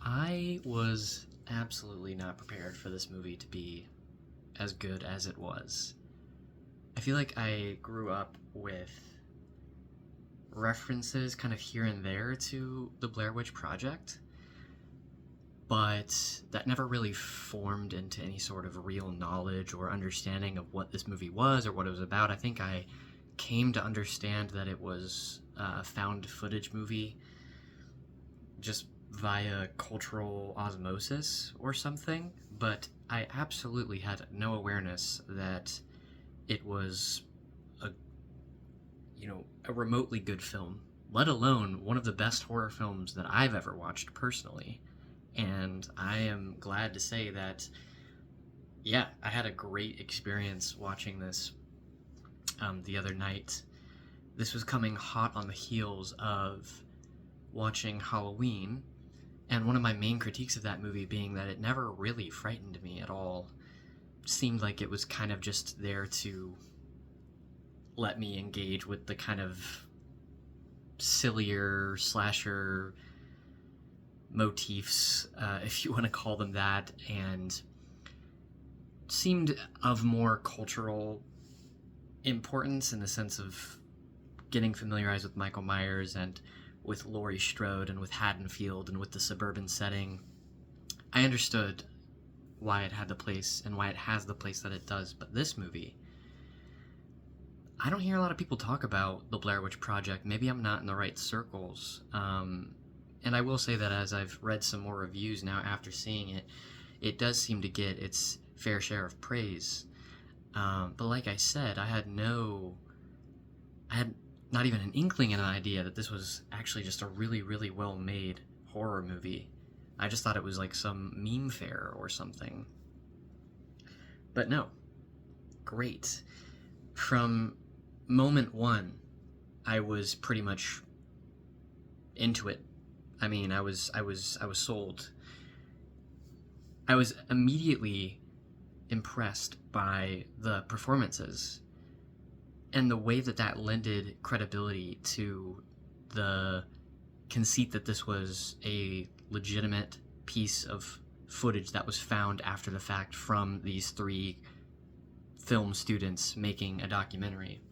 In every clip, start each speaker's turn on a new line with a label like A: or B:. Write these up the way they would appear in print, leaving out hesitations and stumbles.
A: I was absolutely not prepared for this movie to be as good as it was. I feel like I grew up with references kind of here and there to the Blair Witch Project, but that never really formed into any sort of real knowledge or understanding of what this movie was or what it was about. I think I came to understand that it was a found footage movie just via cultural osmosis or something, but I absolutely had no awareness that it was a a remotely good film, let alone one of the best horror films that I've ever watched personally. And I am glad to say that yeah, I had a great experience watching this the other night. This was coming hot on the heels of watching Halloween, and one of my main critiques of that movie being that it never really frightened me at all. It seemed like it was kind of just there to let me engage with the kind of sillier slasher motifs, if you want to call them that, and seemed of more cultural importance in the sense of getting familiarized with Michael Myers and with Laurie Strode and with Haddonfield and with the suburban setting. I understood why it had the place and why it has the place that it does, but this movie, I don't hear a lot of people talk about the Blair Witch Project. Maybe I'm not in the right circles. And I will say that as I've read some more reviews now after seeing it, it does seem to get its fair share of praise. But like I said, I had not even an inkling and an idea that this was actually just a really, really well made horror movie. I just thought it was like some meme fair or something. But no, great. From moment one, I was pretty much into it. I mean, I was sold. I was immediately impressed by the performances and the way that lended credibility to the conceit that this was a legitimate piece of footage that was found after the fact from these three film students making a documentary.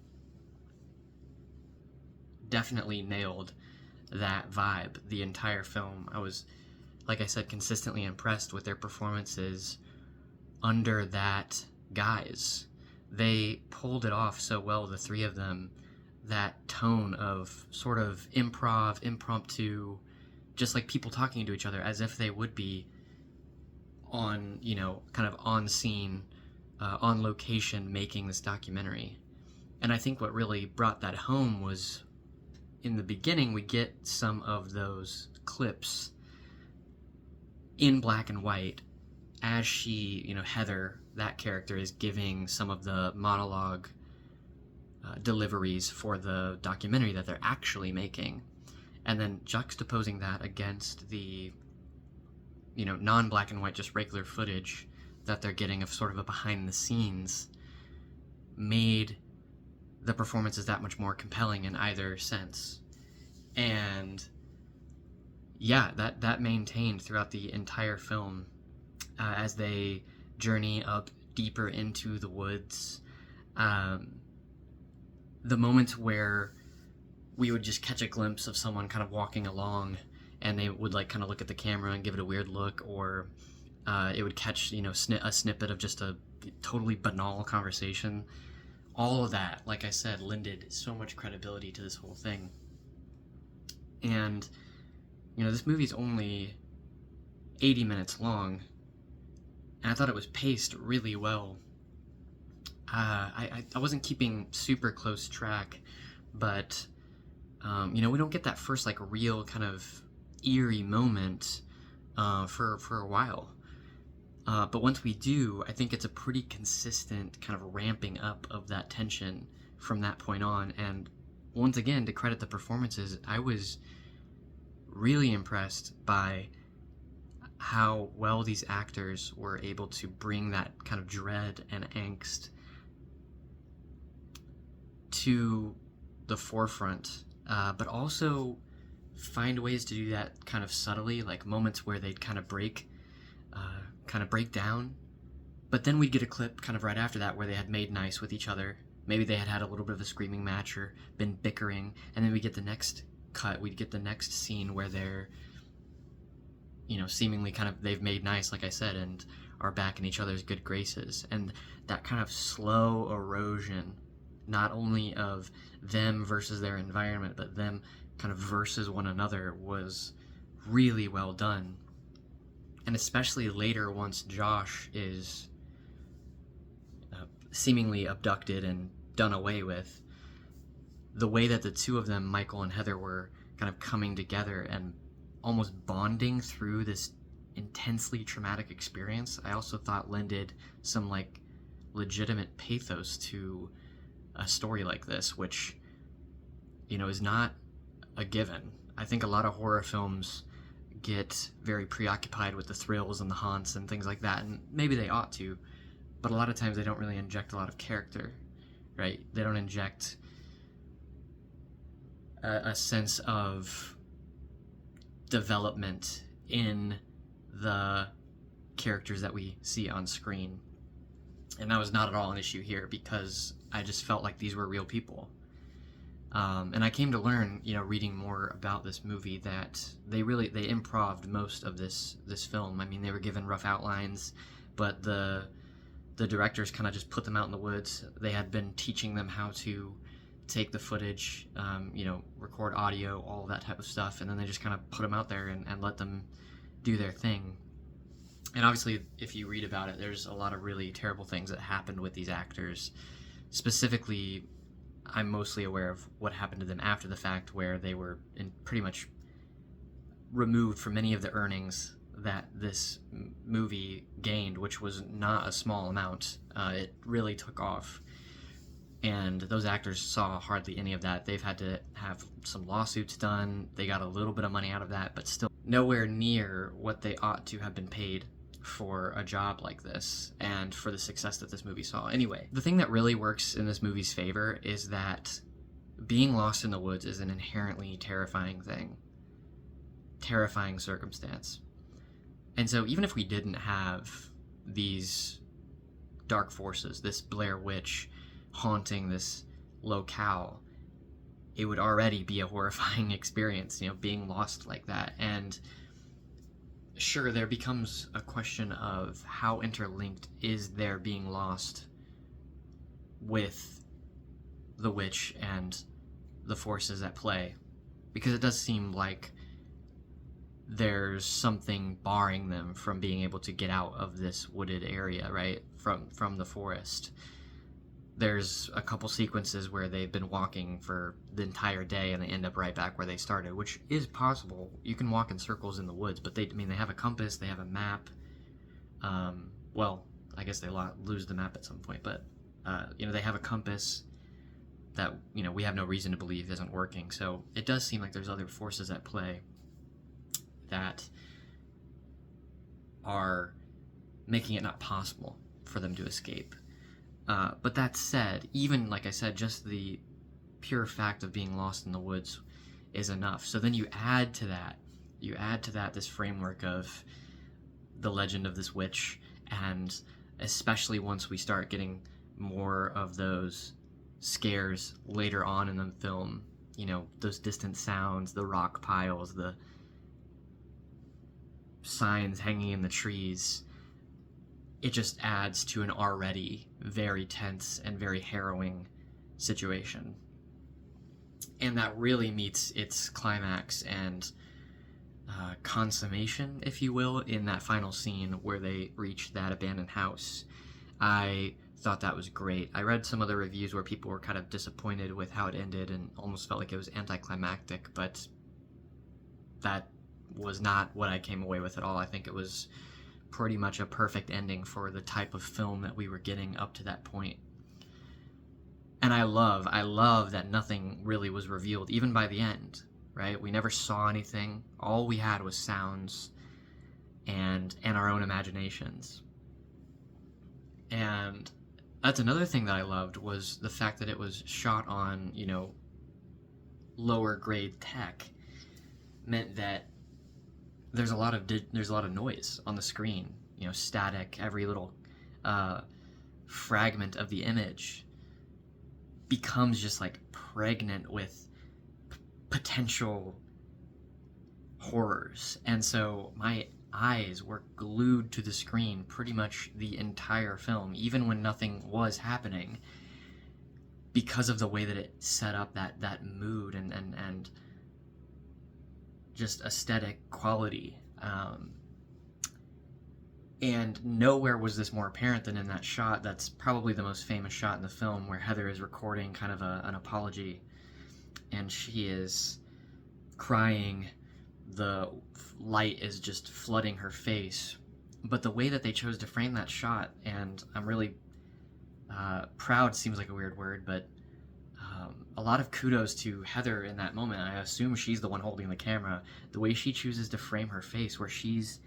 A: Definitely nailed that vibe the entire film. I was, like I said, consistently impressed with their performances under that guise. They pulled it off so well, the three of them, that tone of sort of impromptu, just like people talking to each other as if they would be on, kind of on scene, on location making this documentary. And I think what really brought that home was in the beginning we get some of those clips in black and white as she, Heather, that character, is giving some of the monologue deliveries for the documentary that they're actually making. And then juxtaposing that against the, non-black and white, just regular footage that they're getting of sort of a behind the scenes made the performances that much more compelling in either sense. And yeah, that maintained throughout the entire film as they journey up deeper into the woods. The moments where we would just catch a glimpse of someone kind of walking along and they would like kind of look at the camera and give it a weird look, or it would catch, a snippet of just a totally banal conversation. All of that, like I said, lended so much credibility to this whole thing. And, this movie's only 80 minutes long, and I thought it was paced really well. I wasn't keeping super close track, but, we don't get that first, like, real kind of eerie moment for a while. But once we do, I think it's a pretty consistent kind of ramping up of that tension from that point on. And once again, to credit the performances, I was really impressed by how well these actors were able to bring that kind of dread and angst to the forefront, but also find ways to do that kind of subtly, like moments where they'd kind of break down. But then we'd get a clip kind of right after that where they had made nice with each other. Maybe they had had a little bit of a screaming match or been bickering, and then we get the next cut. We'd get the next scene where they're, seemingly kind of, they've made nice, like I said, and are back in each other's good graces. And that kind of slow erosion, not only of them versus their environment, but them kind of versus one another, was really well done. And especially later, once Josh is seemingly abducted and done away with, the way that the two of them, Michael and Heather, were kind of coming together and almost bonding through this intensely traumatic experience, I also thought lended some legitimate pathos to a story like this, which is not a given. I think a lot of horror films get very preoccupied with the thrills and the haunts and things like that, and maybe they ought to, but a lot of times they don't really inject a lot of character, right? They don't inject a sense of development in the characters that we see on screen. And that was not at all an issue here, because I just felt like these were real people. And I came to learn, reading more about this movie, that they improv'd most of this film. I mean, they were given rough outlines, but the directors kind of just put them out in the woods. They had been teaching them how to take the footage, record audio, all that type of stuff, and then they just kind of put them out there and let them do their thing. And obviously, if you read about it, there's a lot of really terrible things that happened with these actors. Specifically, I'm mostly aware of what happened to them after the fact, where they were pretty much removed from many of the earnings that this movie gained, which was not a small amount. It really took off, and those actors saw hardly any of that. They've had to have some lawsuits done. They got a little bit of money out of that, but still nowhere near what they ought to have been paid for a job like this and for the success that this movie saw. Anyway, the thing that really works in this movie's favor is that being lost in the woods is an inherently terrifying thing, terrifying circumstance. And so even if we didn't have these dark forces, this Blair Witch haunting this locale, it would already be a horrifying experience, being lost like that. And sure, there becomes a question of how interlinked is their being lost with the witch and the forces at play, because it does seem like there's something barring them from being able to get out of this wooded area, right, from the forest. There's a couple sequences where they've been walking for the entire day and they end up right back where they started, which is possible. You can walk in circles in the woods, but they have a compass, they have a map. Well, I guess they lose the map at some point, but they have a compass that we have no reason to believe isn't working. So it does seem like there's other forces at play that are making it not possible for them to escape. But that said, even, like I said, just the pure fact of being lost in the woods is enough. So then you add to that this framework of the legend of this witch, and especially once we start getting more of those scares later on in the film, those distant sounds, the rock piles, the signs hanging in the trees, it just adds to an already very tense and very harrowing situation. And that really meets its climax and consummation, if you will, in that final scene where they reach that abandoned house. I thought that was great. I read some other reviews where people were kind of disappointed with how it ended and almost felt like it was anticlimactic, but that was not what I came away with at all. I think it was pretty much a perfect ending for the type of film that we were getting up to that point. And I love that nothing really was revealed, even by the end, right? We never saw anything. All we had was sounds and our own imaginations. And that's another thing that I loved, was the fact that it was shot on, lower grade tech. meant that there's a lot of noise on the screen, static. Every little fragment of the image becomes just like pregnant with potential horrors. And so my eyes were glued to the screen pretty much the entire film, even when nothing was happening, because of the way that it set up that mood and just aesthetic quality. And nowhere was this more apparent than in that shot. That's probably the most famous shot in the film, where Heather is recording kind of an apology, and she is crying. The light is just flooding her face. But the way that they chose to frame that shot, and I'm really proud seems like a weird word, but a lot of kudos to Heather in that moment. I assume she's the one holding the camera. The way she chooses to frame her face, where she's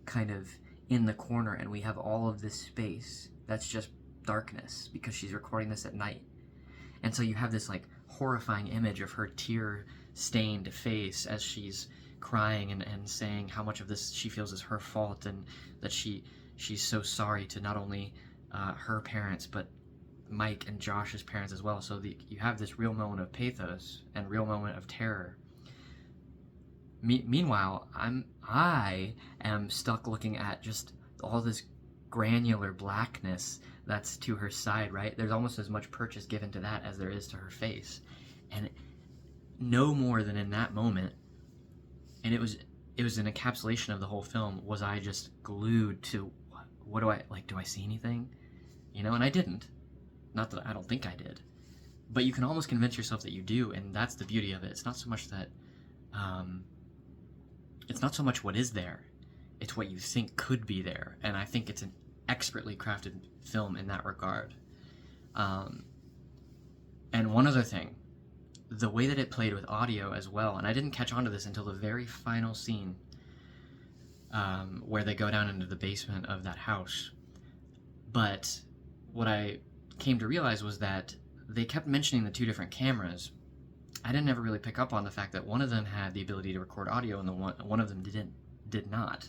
A: kind of in the corner and we have all of this space that's just darkness, because she's recording this at night. And so you have this like horrifying image of her tear-stained face as she's crying and saying how much of this she feels is her fault, and that she's so sorry to not only her parents, but Mike and Josh's parents as well. So you have this real moment of pathos and real moment of terror. Meanwhile, I am stuck looking at just all this granular blackness that's to her side, right? There's almost as much purchase given to that as there is to her face. And no more than in that moment, and it was an encapsulation of the whole film, was I just glued to, what do I see anything? And I didn't. Not that I don't think I did. But you can almost convince yourself that you do, and that's the beauty of it. It's not so much that, it's not so much what is there, it's what you think could be there. And I think it's an expertly crafted film in that regard. And one other thing, the way that it played with audio as well, and I didn't catch on to this until the very final scene, where they go down into the basement of that house. But what I came to realize was that they kept mentioning the two different cameras. I didn't ever really pick up on the fact that one of them had the ability to record audio and one of them did not.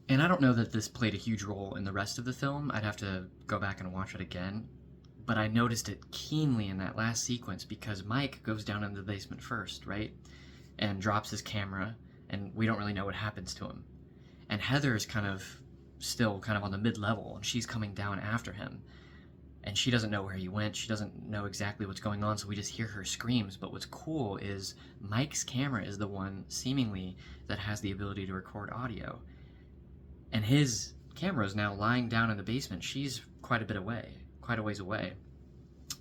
A: And I don't know that this played a huge role in the rest of the film. I'd have to go back and watch it again. But I noticed it keenly in that last sequence, because Mike goes down into the basement first, right? And drops his camera, and we don't really know what happens to him. And Heather is still kind of on the mid-level, and she's coming down after him. And she doesn't know where he went. She doesn't know exactly what's going on, so we just hear her screams. But what's cool is Mike's camera is the one, seemingly, that has the ability to record audio. And his camera is now lying down in the basement. She's quite a ways away.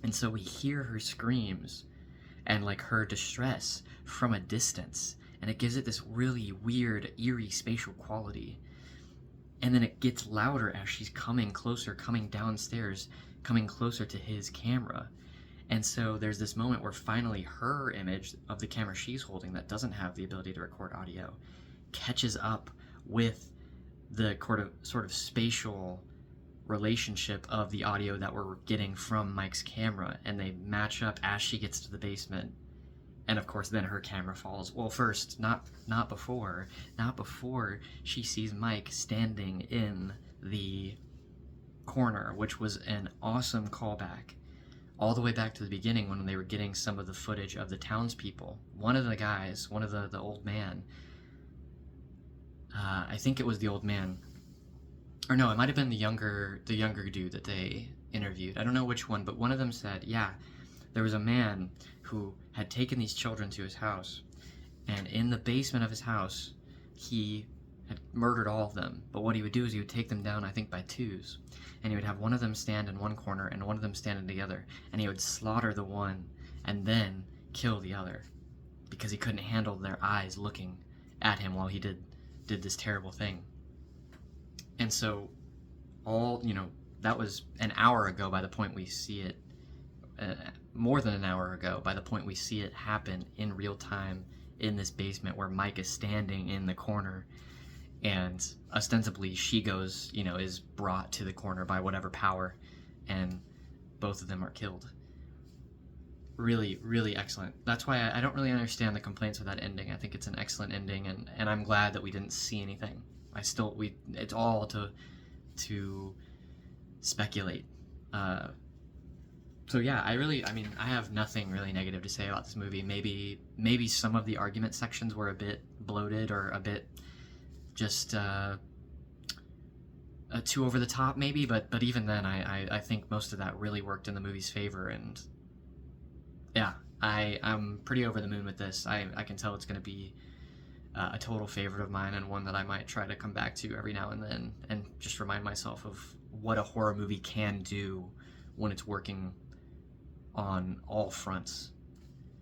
A: And so we hear her screams and like her distress from a distance. And it gives it this really weird, eerie spatial quality. And then it gets louder as she's coming closer, coming downstairs, coming closer to his camera. And so there's this moment where finally her image of the camera she's holding, that doesn't have the ability to record audio, catches up with the sort of spatial relationship of the audio that we're getting from Mike's camera, and they match up as she gets to the basement. And of course then her camera falls. Well, first, not before she sees Mike standing in the corner, which was an awesome callback all the way back to the beginning when they were getting some of the footage of the townspeople. One of the old man, I think it was the old man, or no, it might have been the younger dude that they interviewed. I don't know which one, but one of them said, yeah, there was a man who had taken these children to his house, and in the basement of his house, he had murdered all of them. But what he would do is he would take them down, I think, by twos, and he would have one of them stand in one corner and one of them stand in the other, and he would slaughter the one and then kill the other, because he couldn't handle their eyes looking at him while he did this terrible thing. And so that was an hour ago by the point we see it, more than an hour ago by the point we see it happen in real time in this basement where Mike is standing in the corner, and ostensibly she goes, is brought to the corner by whatever power, and both of them are killed. really, really excellent. That's why I don't really understand the complaints with that ending. I think it's an excellent ending, and I'm glad that we didn't see anything. It's all to speculate. Uh, so yeah, I mean, I have nothing really negative to say about this movie. Maybe some of the argument sections were a bit bloated or a bit just too over the top, maybe. But even then, I think most of that really worked in the movie's favor, and yeah, I'm pretty over the moon with this. I can tell it's going to be a total favorite of mine, and one that I might try to come back to every now and then and just remind myself of what a horror movie can do when it's working on all fronts.